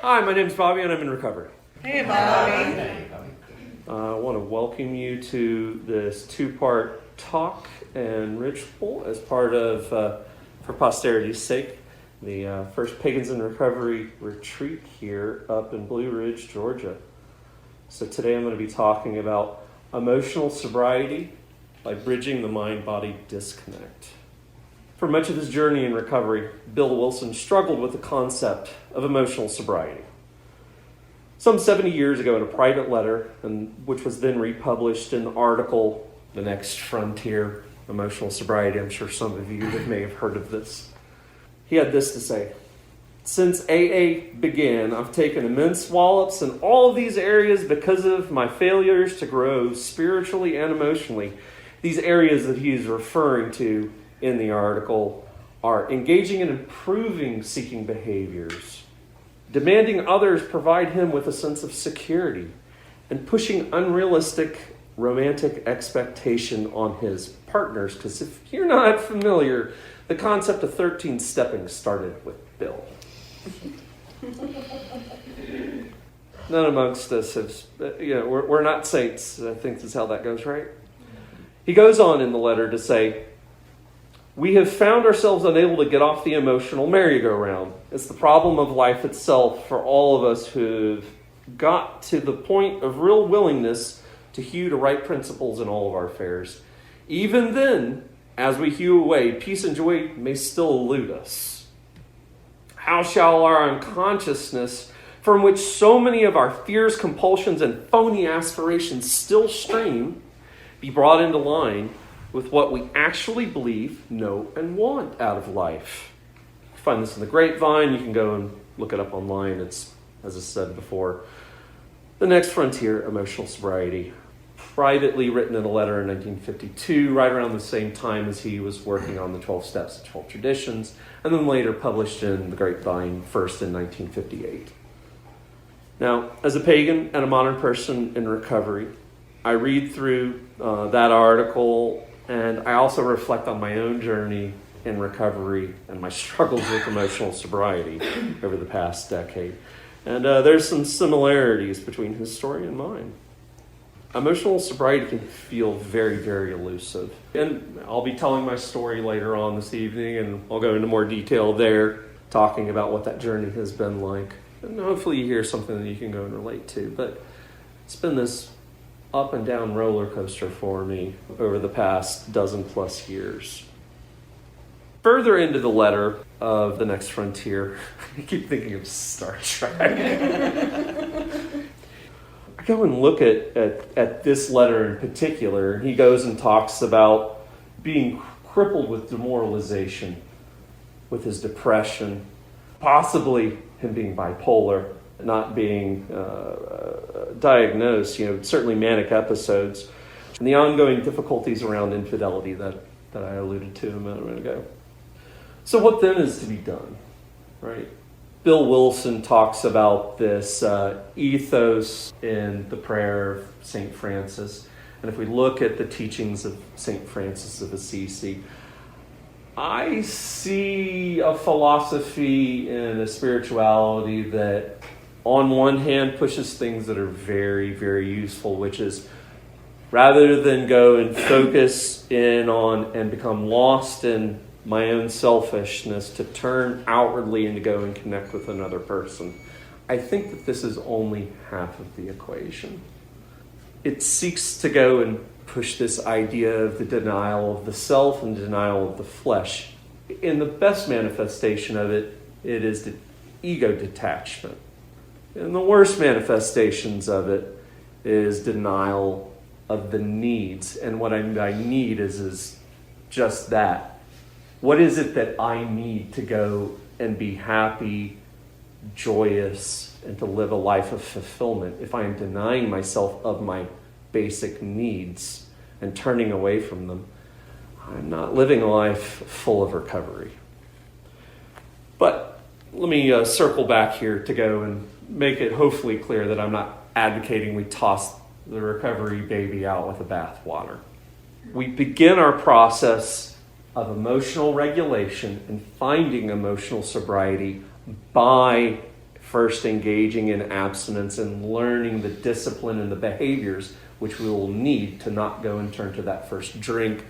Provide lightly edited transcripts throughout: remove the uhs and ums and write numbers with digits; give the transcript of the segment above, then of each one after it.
Hi, my name's Bobby and I'm in recovery. Hey, Bobby. I want to welcome you to this two-part talk and ritual as part of, for posterity's sake, the first Pagans In Recovery Retreat here up in Blue Ridge, Georgia. So today I'm going to be talking about emotional sobriety by bridging the mind-body disconnect. For much of his journey in recovery, Bill Wilson struggled with the concept of emotional sobriety. Some 70 years ago in a private letter, which was then republished in the article, The Next Frontier, Emotional Sobriety, I'm sure some of you may have heard of this. He had this to say: "Since AA began, I've taken immense wallops in all of these areas because of my failures to grow spiritually and emotionally." These areas that he is referring to in the article are engaging in improving seeking behaviors, demanding others provide him with a sense of security, and pushing unrealistic romantic expectation on his partners. Because if you're not familiar, the concept of 13 stepping started with Bill. None amongst us have, we're not saints. I think that's how that goes, right? He goes on in the letter to say, "We have found ourselves unable to get off the emotional merry-go-round. It's the problem of life itself for all of us who've got to the point of real willingness to hew to right principles in all of our affairs. Even then, as we hew away, peace and joy may still elude us. How shall our unconsciousness, from which so many of our fears, compulsions, and phony aspirations still stream, be brought into line with what we actually believe, know, and want out of life?" You find this in the Grapevine. You can go and look it up online. It's, as I said before, The Next Frontier, Emotional Sobriety. Privately written in a letter in 1952, right around the same time as he was working on the 12 Steps and 12 Traditions, and then later published in the Grapevine, first in 1958. Now, as a pagan and a modern person in recovery, I read through that article, and I also reflect on my own journey in recovery and my struggles with emotional sobriety over the past decade. And there's some similarities between his story and mine. Emotional sobriety can feel very, very elusive. And I'll be telling my story later on this evening, and I'll go into more detail there, talking about what that journey has been like. And hopefully you hear something that you can go and relate to. But it's been this up and down roller coaster for me over the past dozen plus years. Further into the letter of The Next Frontier, I keep thinking of Star Trek. I go and look at this letter in particular. He goes and talks about being crippled with demoralization, with his depression, possibly him being bipolar, not being diagnosed, certainly manic episodes, and the ongoing difficulties around infidelity that I alluded to a minute ago. So what then is to be done, right? Bill Wilson talks about this ethos in the prayer of St. Francis. And if we look at the teachings of St. Francis of Assisi, I see a philosophy and a spirituality that on one hand pushes things that are very, very useful, which is rather than go and focus in on and become lost in my own selfishness, to turn outwardly and to go and connect with another person. I think that this is only half of the equation. It seeks to go and push this idea of the denial of the self and denial of the flesh. In the best manifestation of it, it is the ego detachment. And the worst manifestations of it is denial of the needs. And what I need is just that. What is it that I need to go and be happy, joyous, and to live a life of fulfillment if I am denying myself of my basic needs and turning away from them? I'm not living a life full of recovery. But let me circle back here to go and make it hopefully clear that I'm not advocating we toss the recovery baby out with the bathwater. We begin our process of emotional regulation and finding emotional sobriety by first engaging in abstinence and learning the discipline and the behaviors which we will need to not go and turn to that first drink.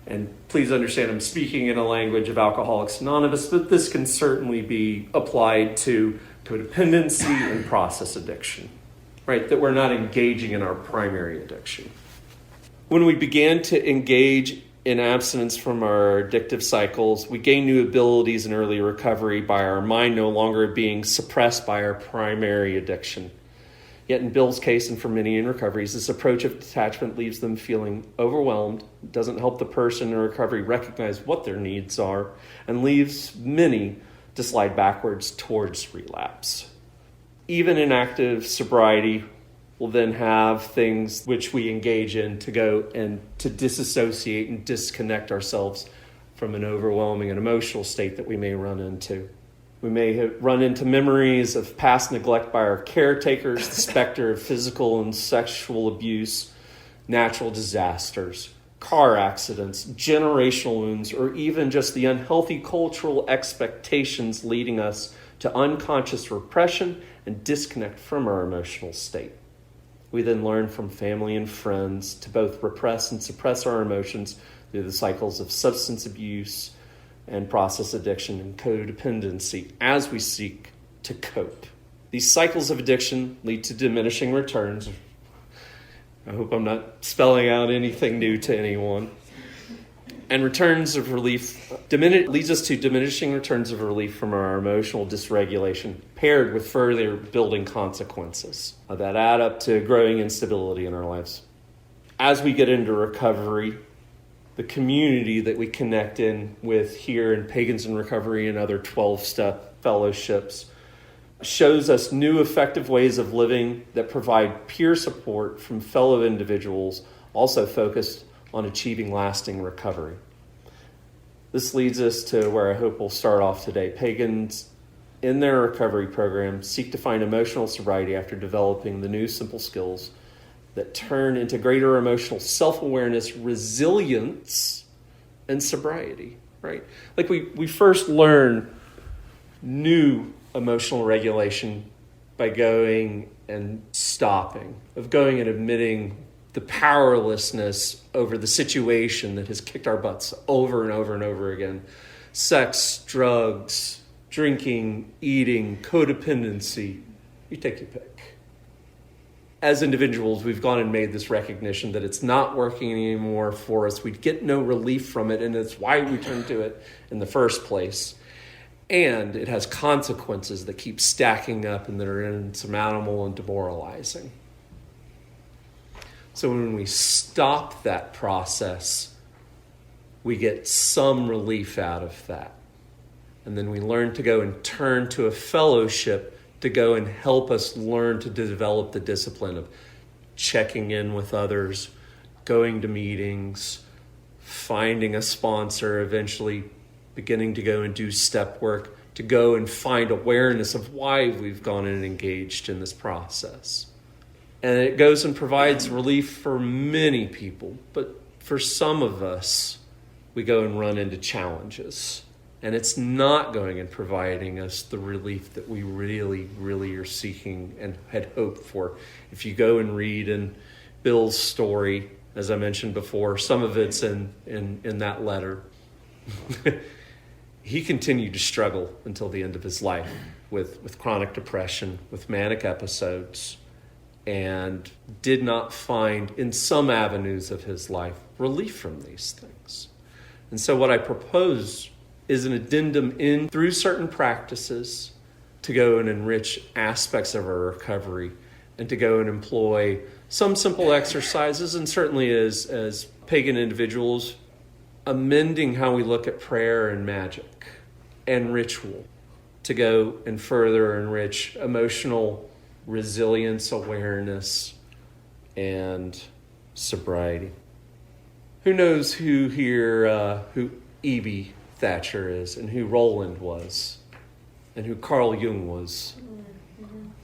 And please understand, I'm speaking in a language of Alcoholics Anonymous, but this can certainly be applied to codependency and process addiction, right? That we're not engaging in our primary addiction. When we began to engage in abstinence from our addictive cycles, we gain new abilities in early recovery by our mind no longer being suppressed by our primary addiction. Yet in Bill's case, and for many in recoveries, this approach of detachment leaves them feeling overwhelmed, doesn't help the person in recovery recognize what their needs are, and leaves many to slide backwards towards relapse. Even in active sobriety, we'll then have things which we engage in to go and to disassociate and disconnect ourselves from an overwhelming and emotional state that we may run into. We may run into memories of past neglect by our caretakers, the specter of physical and sexual abuse, natural disasters, car accidents, generational wounds, or even just the unhealthy cultural expectations leading us to unconscious repression and disconnect from our emotional state. We then learn from family and friends to both repress and suppress our emotions through the cycles of substance abuse and process addiction and codependency as we seek to cope. These cycles of addiction lead to diminishing returns. I hope I'm not spelling out anything new to anyone. And returns of relief leads us to diminishing returns of relief from our emotional dysregulation, paired with further building consequences that add up to growing instability in our lives. As we get into recovery, the community that we connect in with here in Pagans in Recovery and other 12-step fellowships shows us new effective ways of living that provide peer support from fellow individuals, also focused on achieving lasting recovery. This leads us to where I hope we'll start off today. Pagans in their recovery program seek to find emotional sobriety after developing the new simple skills that turn into greater emotional self-awareness, resilience, and sobriety, right? Like we first learn new emotional regulation by going and stopping, of going and admitting the powerlessness over the situation that has kicked our butts over and over and over again. Sex, drugs, drinking, eating, codependency, you take your pick. As individuals, we've gone and made this recognition that it's not working anymore for us. We get no relief from it, and it's why we turn to it in the first place. And it has consequences that keep stacking up and that are insurmountable and demoralizing. So when we stop that process, we get some relief out of that. And then we learn to go and turn to a fellowship to go and help us learn to develop the discipline of checking in with others, going to meetings, finding a sponsor, eventually beginning to go and do step work, to go and find awareness of why we've gone and engaged in this process. And it goes and provides relief for many people, but for some of us, we go and run into challenges. And it's not going and providing us the relief that we really, really are seeking and had hoped for. If you go and read in Bill's story, as I mentioned before, some of it's in that letter. He continued to struggle until the end of his life with chronic depression, with manic episodes, and did not find in some avenues of his life relief from these things. And so what I propose is an addendum in through certain practices to go and enrich aspects of our recovery and to go and employ some simple exercises, and certainly as pagan individuals, amending how we look at prayer and magic and ritual to go and further enrich emotional resilience, awareness, and sobriety. Who knows who here, who Evie Thatcher is, and who Roland was, and who Carl Jung was,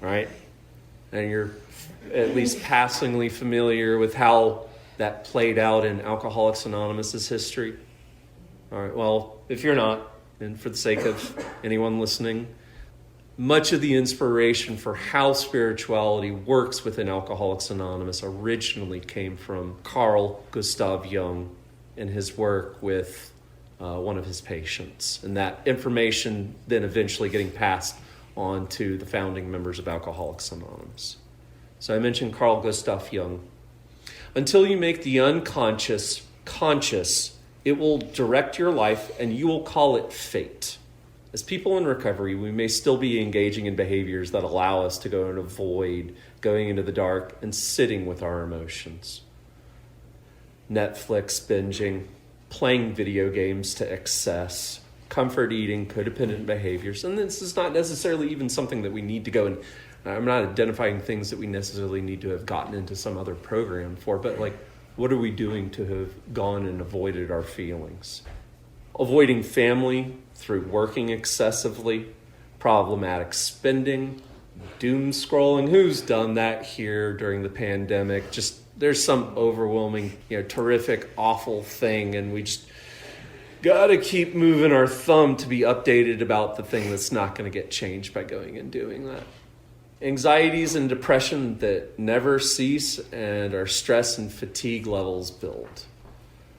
right? And you're at least passingly familiar with how that played out in Alcoholics Anonymous' history. All right, well, if you're not, and for the sake of anyone listening, Much of the inspiration for how spirituality works within Alcoholics Anonymous originally came from Carl Gustav Jung and his work with one of his patients. And that information then eventually getting passed on to the founding members of Alcoholics Anonymous. So I mentioned Carl Gustav Jung. Until you make the unconscious conscious, it will direct your life and you will call it fate. As people in recovery, we may still be engaging in behaviors that allow us to go and avoid going into the dark and sitting with our emotions. Netflix binging, playing video games to excess, comfort eating, codependent behaviors. And this is not necessarily even something that we need to go and I'm not identifying things that we necessarily need to have gotten into some other program for, but like, what are we doing to have gone and avoided our feelings? Avoiding family through working excessively, problematic spending, doom scrolling. Who's done that here during the pandemic? Just there's some overwhelming, terrific, awful thing, and we just got to keep moving our thumb to be updated about the thing that's not going to get changed by going and doing that. Anxieties and depression that never cease, and our stress and fatigue levels build.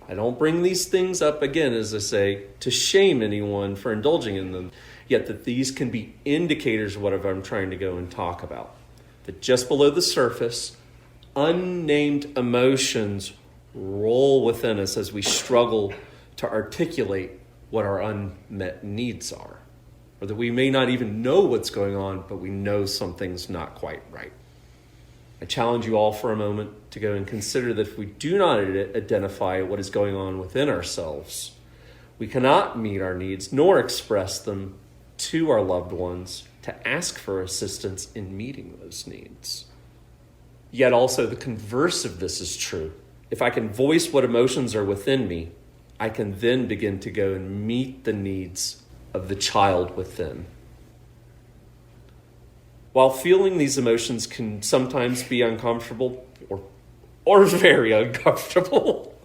I don't bring these things up again, as I say, to shame anyone for indulging in them, yet that these can be indicators of what I'm trying to go and talk about. That just below the surface, unnamed emotions roll within us as we struggle to articulate what our unmet needs are. Or that we may not even know what's going on, but we know something's not quite right. I challenge you all for a moment to go and consider that if we do not identify what is going on within ourselves, we cannot meet our needs nor express them to our loved ones to ask for assistance in meeting those needs. Yet also the converse of this is true. If I can voice what emotions are within me, I can then begin to go and meet the needs of the child within. While feeling these emotions can sometimes be uncomfortable or very uncomfortable,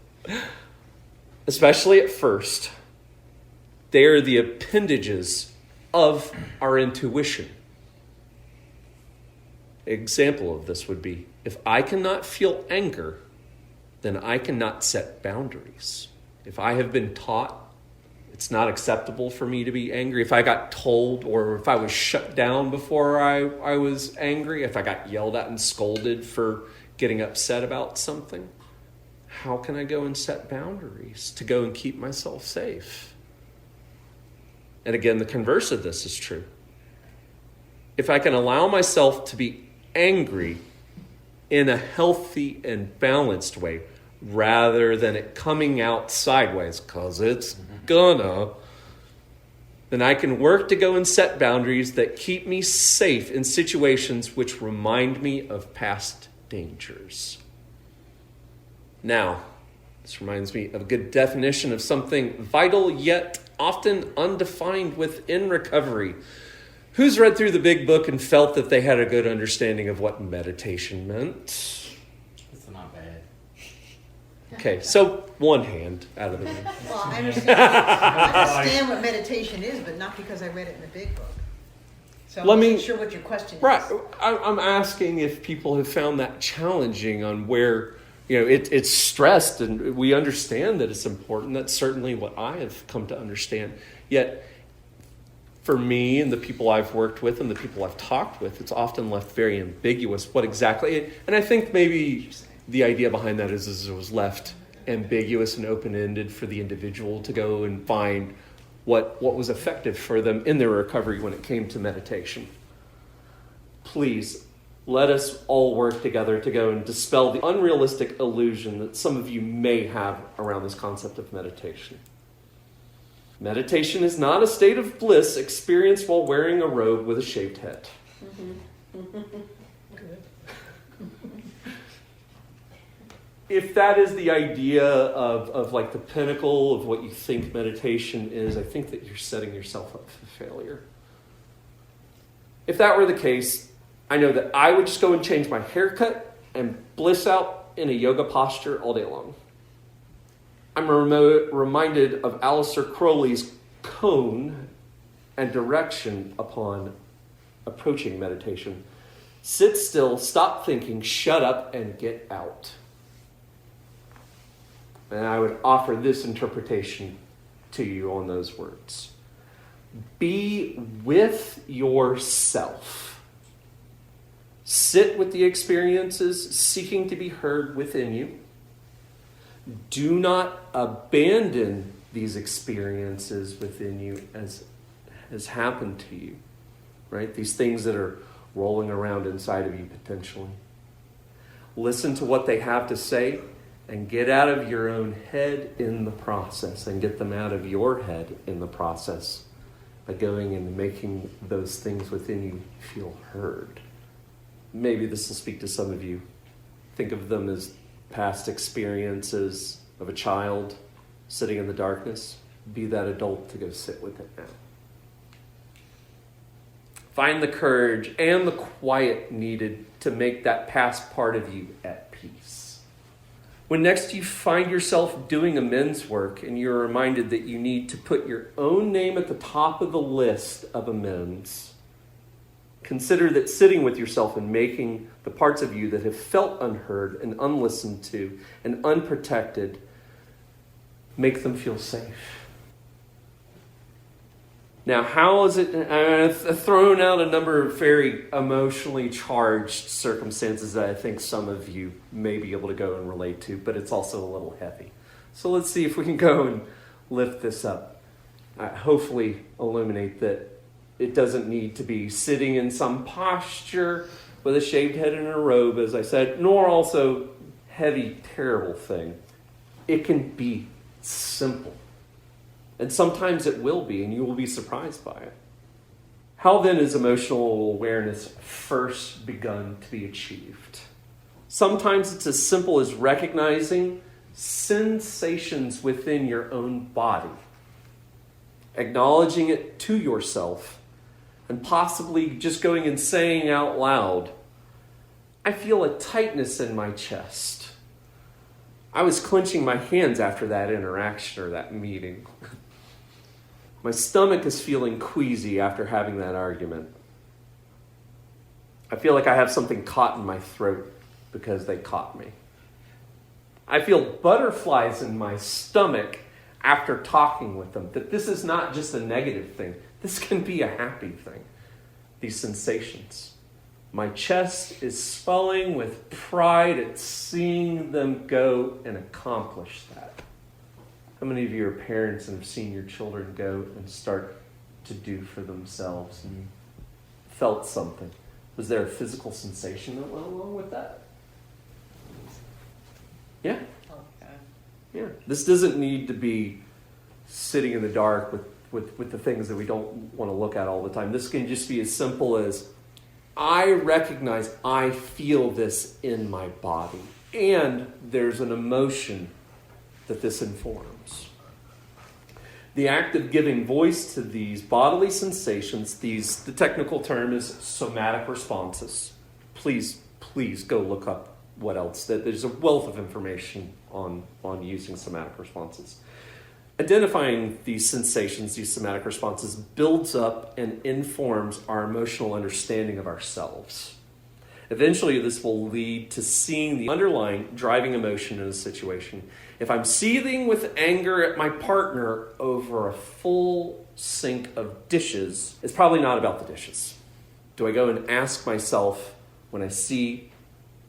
especially at first, they are the appendages of our intuition. Example of this would be, if I cannot feel anger, then I cannot set boundaries. If I have been taught it's not acceptable for me to be angry, if I got told or if I was shut down before I was angry, if I got yelled at and scolded for getting upset about something, how can I go and set boundaries to go and keep myself safe? And again, the converse of this is true. If I can allow myself to be angry in a healthy and balanced way, rather than it coming out sideways, because it's gonna, then I can work to go and set boundaries that keep me safe in situations which remind me of past dangers. Now, this reminds me of a good definition of something vital yet often undefined within recovery. Who's read through the big book and felt that they had a good understanding of what meditation meant? Not bad. Okay, so one hand out of the room. Well, I understand what meditation is, but not because I read it in the big book. So I'm not sure what your question is. Right, I'm asking if people have found that challenging on where, it's stressed and we understand that it's important. That's certainly what I have come to understand. Yet, for me and the people I've worked with and the people I've talked with, it's often left very ambiguous what exactly, and I think maybe the idea behind that is it was left ambiguous and open-ended for the individual to go and find what was effective for them in their recovery when it came to meditation. Please, let us all work together to go and dispel the unrealistic illusion that some of you may have around this concept of meditation. Meditation is not a state of bliss experienced while wearing a robe with a shaved head. If that is the idea of like the pinnacle of what you think meditation is, I think that you're setting yourself up for failure. If that were the case, I know that I would just go and change my haircut and bliss out in a yoga posture all day long. I'm reminded of Aleister Crowley's cone and direction upon approaching meditation. Sit still, stop thinking, shut up, and get out. And I would offer this interpretation to you on those words. Be with yourself. Sit with the experiences seeking to be heard within you. Do not abandon these experiences within you as has happened to you, right? These things that are rolling around inside of you potentially. Listen to what they have to say and get out of your own head in the process, and get them out of your head in the process by going and making those things within you feel heard. Maybe this will speak to some of you. Think of them as past experiences of a child sitting in the darkness. Be that adult to go sit with it now. Find the courage and the quiet needed to make that past part of you at peace. When next you find yourself doing amends work and you're reminded that you need to put your own name at the top of the list of amends, consider that sitting with yourself and making the parts of you that have felt unheard and unlistened to and unprotected, make them feel safe. Now, how is it? I've thrown out a number of very emotionally charged circumstances that I think some of you may be able to go and relate to, but it's also a little heavy. So let's see if we can go and lift this up. Hopefully illuminate that it doesn't need to be sitting in some posture with a shaved head and a robe, as I said, nor also heavy, terrible thing. It can be simple. And sometimes it will be, and you will be surprised by it. How then is emotional awareness first begun to be achieved? Sometimes it's as simple as recognizing sensations within your own body, acknowledging it to yourself, and possibly just going and saying out loud, I feel a tightness in my chest. I was clenching my hands after that interaction or that meeting. My stomach is feeling queasy after having that argument. I feel like I have something caught in my throat because they caught me. I feel butterflies in my stomach after talking with them. That this is not just a negative thing. This can be a happy thing. These sensations. My chest is swelling with pride at seeing them go and accomplish that. How many of you are parents and have seen your children go and start to do for themselves and you felt something? Was there a physical sensation that went along with that? Yeah. Okay. Yeah. This doesn't need to be sitting in the dark with the things that we don't want to look at all the time. This can just be as simple as, I recognize I feel this in my body. And there's an emotion that this informs. The act of giving voice to these bodily sensations, the technical term is somatic responses. Please go look up what else. There's a wealth of information on using somatic responses. Identifying these sensations, these somatic responses, builds up and informs our emotional understanding of ourselves. Eventually, this will lead to seeing the underlying driving emotion in a situation. If I'm seething with anger at my partner over a full sink of dishes, it's probably not about the dishes. Do I go and ask myself when I see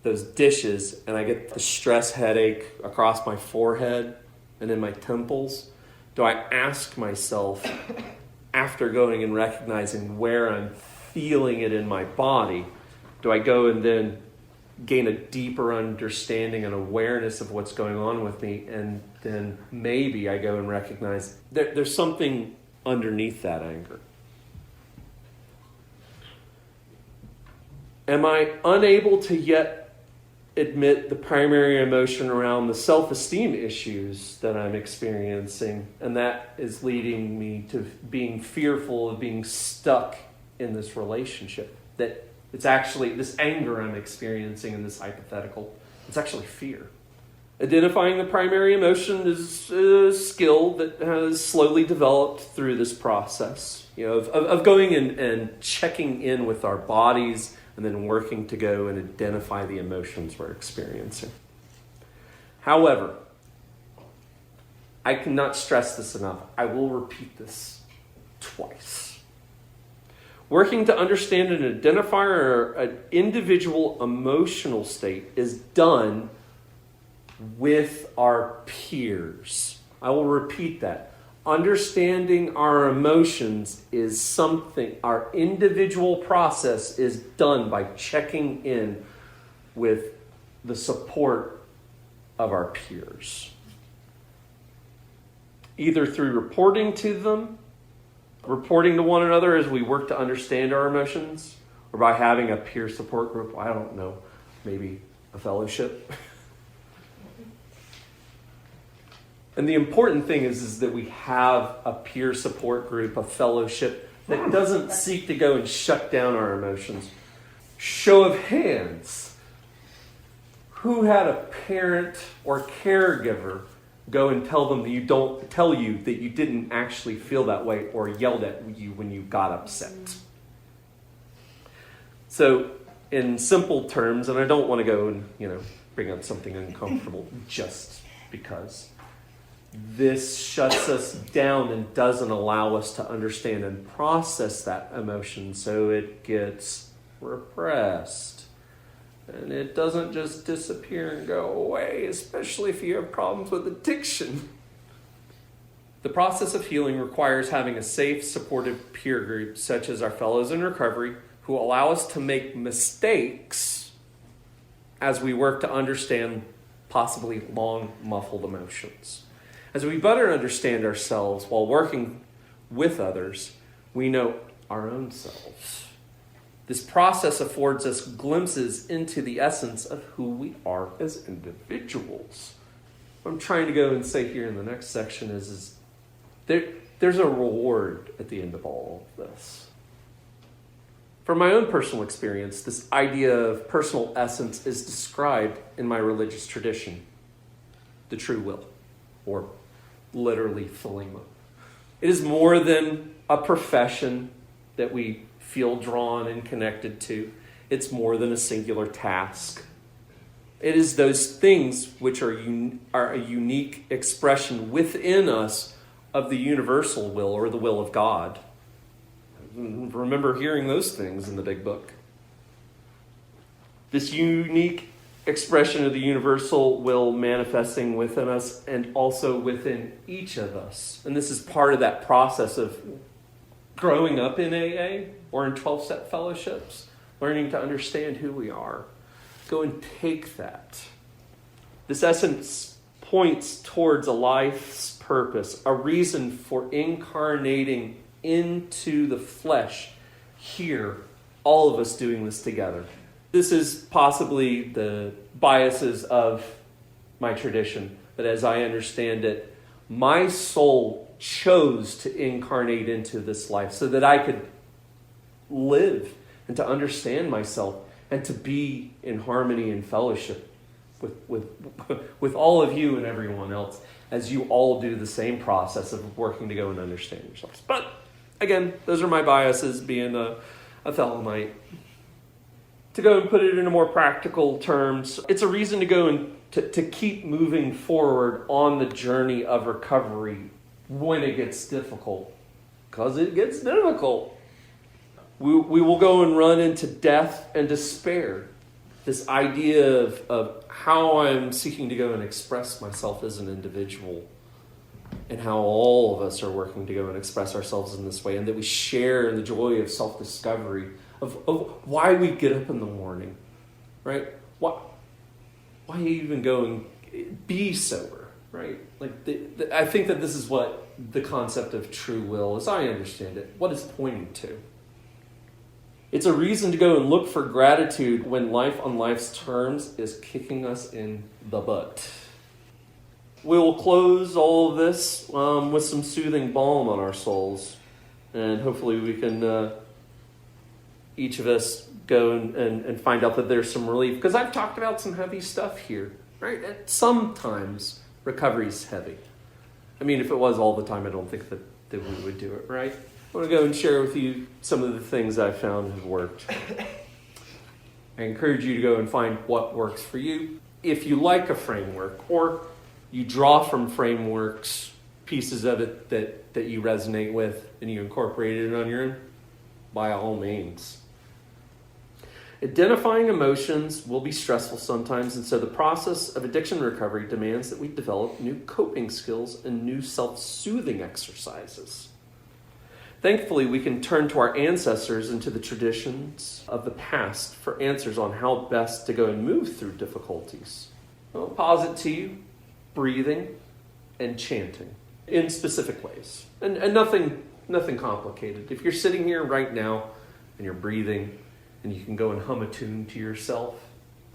those dishes and I get the stress headache across my forehead and in my temples? Do I ask myself, after going and recognizing where I'm feeling it in my body, do I go and then gain a deeper understanding and awareness of what's going on with me, and then maybe I go and recognize there's something underneath that anger? Am I unable to yet admit the primary emotion around the self-esteem issues that I'm experiencing, and that is leading me to being fearful of being stuck in this relationship? That it's actually this anger I'm experiencing in this hypothetical, it's actually fear. Identifying the primary emotion is a skill that has slowly developed through this process, of going and checking in with our bodies and then working to go and identify the emotions we're experiencing. However, I cannot stress this enough. I will repeat this twice. Working to understand and identify an individual emotional state is done with our peers. I will repeat that. Understanding our emotions is something, our individual process is done by checking in with the support of our peers. Either through reporting to them, reporting to one another as we work to understand our emotions, or by having a peer support group, I don't know, maybe a fellowship. And the important thing is that we have a peer support group, a fellowship that doesn't seek to go and shut down our emotions. Show of hands. Who had a parent or caregiver go and tell you that you didn't actually feel that way or yelled at you when you got upset? So, in simple terms, and I don't want to go and bring up something uncomfortable just because. This shuts us down and doesn't allow us to understand and process that emotion, so it gets repressed. And it doesn't just disappear and go away, especially if you have problems with addiction. The process of healing requires having a safe, supportive peer group, such as our fellows in recovery, who allow us to make mistakes as we work to understand possibly long, muffled emotions. As we better understand ourselves while working with others, we know our own selves. This process affords us glimpses into the essence of who we are as individuals. What I'm trying to go and say here in the next section is there's a reward at the end of all of this. From my own personal experience, this idea of personal essence is described in my religious tradition, the true will, or literally thelema. It is more than a profession that we feel drawn and connected to. It's more than a singular task. It is those things which are a unique expression within us of the universal will or the will of God. Remember hearing those things in the big book. This unique expression of the universal will manifesting within us and also within each of us. And this is part of that process of growing up in AA or in 12-step fellowships, learning to understand who we are. Go and take that. This essence points towards a life's purpose, a reason for incarnating into the flesh here, all of us doing this together. This is possibly the biases of my tradition, but as I understand it, my soul chose to incarnate into this life so that I could live and to understand myself and to be in harmony and fellowship with all of you and everyone else as you all do the same process of working to go and understand yourselves. But again, those are my biases being a Thelemite. To go and put it into more practical terms, it's a reason to go and to keep moving forward on the journey of recovery when it gets difficult. Because it gets difficult. We will go and run into death and despair. This idea of how I'm seeking to go and express myself as an individual and how all of us are working to go and express ourselves in this way, and that we share in the joy of self-discovery of why we get up in the morning, right? Why even go and be sober, right? Like I think that this is what the concept of true will, as I understand it, what it's pointing to. It's a reason to go and look for gratitude when life on life's terms is kicking us in the butt. We'll close all of this with some soothing balm on our souls. And hopefully we can, each of us, go and find out that there's some relief. Because I've talked about some heavy stuff here. right? And sometimes recovery's heavy. I mean, if it was all the time, I don't think that we would do it, right? I want to go and share with you some of the things I've found have worked. I encourage you to go and find what works for you. If you like a framework, or you draw from frameworks, pieces of it that you resonate with, and you incorporate it on your own, by all means. Identifying emotions will be stressful sometimes, and so the process of addiction recovery demands that we develop new coping skills and new self-soothing exercises. Thankfully, we can turn to our ancestors and to the traditions of the past for answers on how best to go and move through difficulties. I'll posit to you breathing and chanting in specific ways, and nothing complicated. If you're sitting here right now and you're breathing, and you can go and hum a tune to yourself,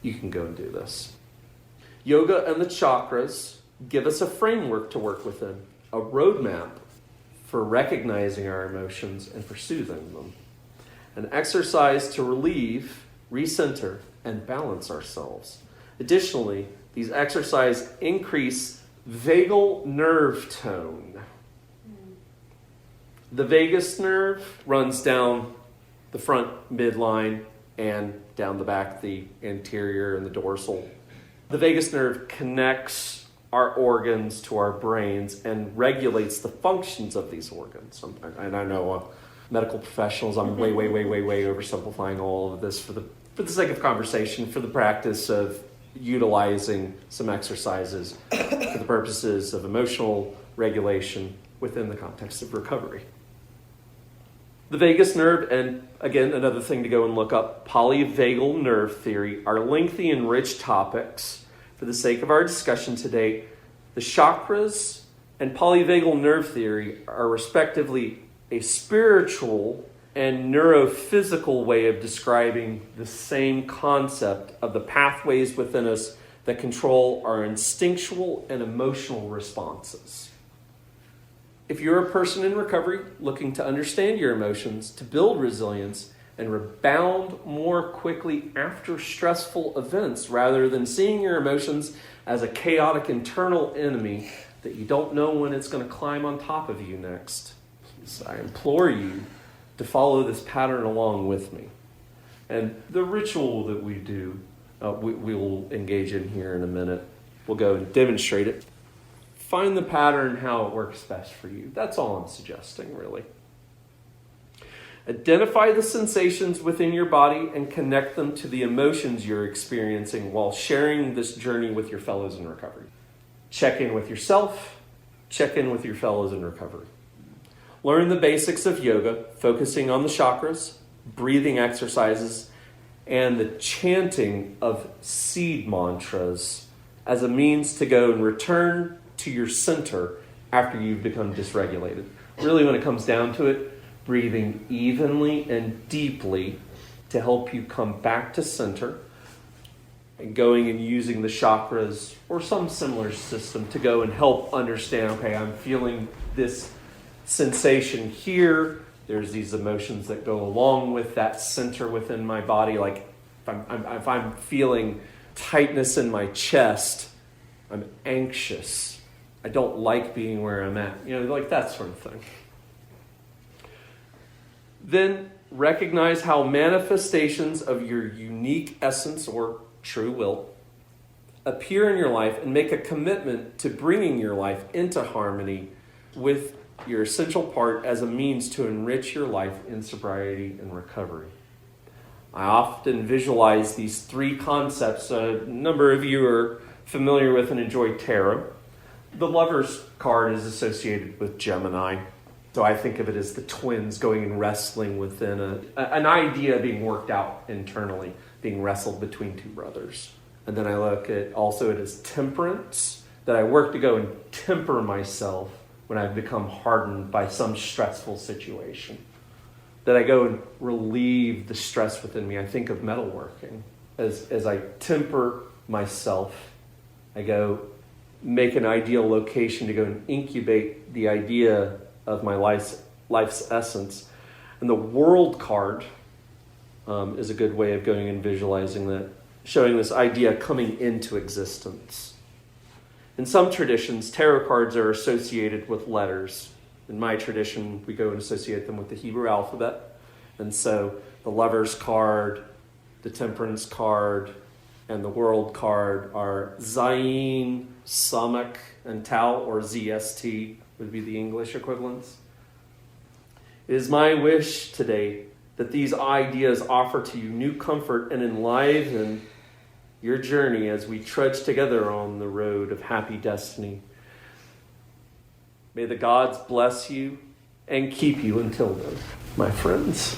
you can go and do this. Yoga and the chakras give us a framework to work within, a roadmap for recognizing our emotions and for soothing them, an exercise to relieve, recenter, and balance ourselves. Additionally, these exercises increase vagal nerve tone. The vagus nerve runs down the front midline and down the back, the anterior and the dorsal. The vagus nerve connects our organs to our brains and regulates the functions of these organs. And I know medical professionals, I'm way oversimplifying all of this for the sake of conversation, for the practice of utilizing some exercises for the purposes of emotional regulation within the context of recovery. The vagus nerve, and again, another thing to go and look up, polyvagal nerve theory, are lengthy and rich topics. For the sake of our discussion today, the chakras and polyvagal nerve theory are respectively a spiritual and neurophysical way of describing the same concept of the pathways within us that control our instinctual and emotional responses. If you're a person in recovery looking to understand your emotions, to build resilience, and rebound more quickly after stressful events, rather than seeing your emotions as a chaotic internal enemy that you don't know when it's going to climb on top of you next, I implore you to follow this pattern along with me. And the ritual that we do, we will engage in here in a minute. We'll go and demonstrate it. Find the pattern, how it works best for you. That's all I'm suggesting, really. Identify the sensations within your body and connect them to the emotions you're experiencing while sharing this journey with your fellows in recovery. Check in with yourself. Check in with your fellows in recovery. Learn the basics of yoga, focusing on the chakras, breathing exercises, and the chanting of seed mantras as a means to go and return to your center after you've become dysregulated. Really, when it comes down to it, breathing evenly and deeply to help you come back to center, and going and using the chakras or some similar system to go and help understand, okay, I'm feeling this sensation here. There's these emotions that go along with that center within my body. Like if I'm feeling tightness in my chest, I'm anxious. I don't like being where I'm at. Like that sort of thing. Then recognize how manifestations of your unique essence or true will appear in your life and make a commitment to bringing your life into harmony with your essential part as a means to enrich your life in sobriety and recovery. I often visualize these three concepts. A number of you are familiar with and enjoy tarot. The Lover's card is associated with Gemini. So I think of it as the twins going and wrestling within an idea being worked out internally, being wrestled between two brothers. And then I look at also it as temperance, that I work to go and temper myself when I've become hardened by some stressful situation. That I go and relieve the stress within me. I think of metalworking. As I temper myself, I go make an ideal location to go and incubate the idea of my life's essence. And the World card is a good way of going and visualizing that. showing this idea coming into existence. In some traditions, tarot cards are associated with letters. In my tradition, we go and associate them with the Hebrew alphabet. And so the Lover's card, the Temperance card, and the World card are Zayin, Samak, and Tau, or ZST would be the English equivalents. It is my wish today that these ideas offer to you new comfort and enliven your journey as we trudge together on the road of happy destiny. May the gods bless you and keep you until then, my friends.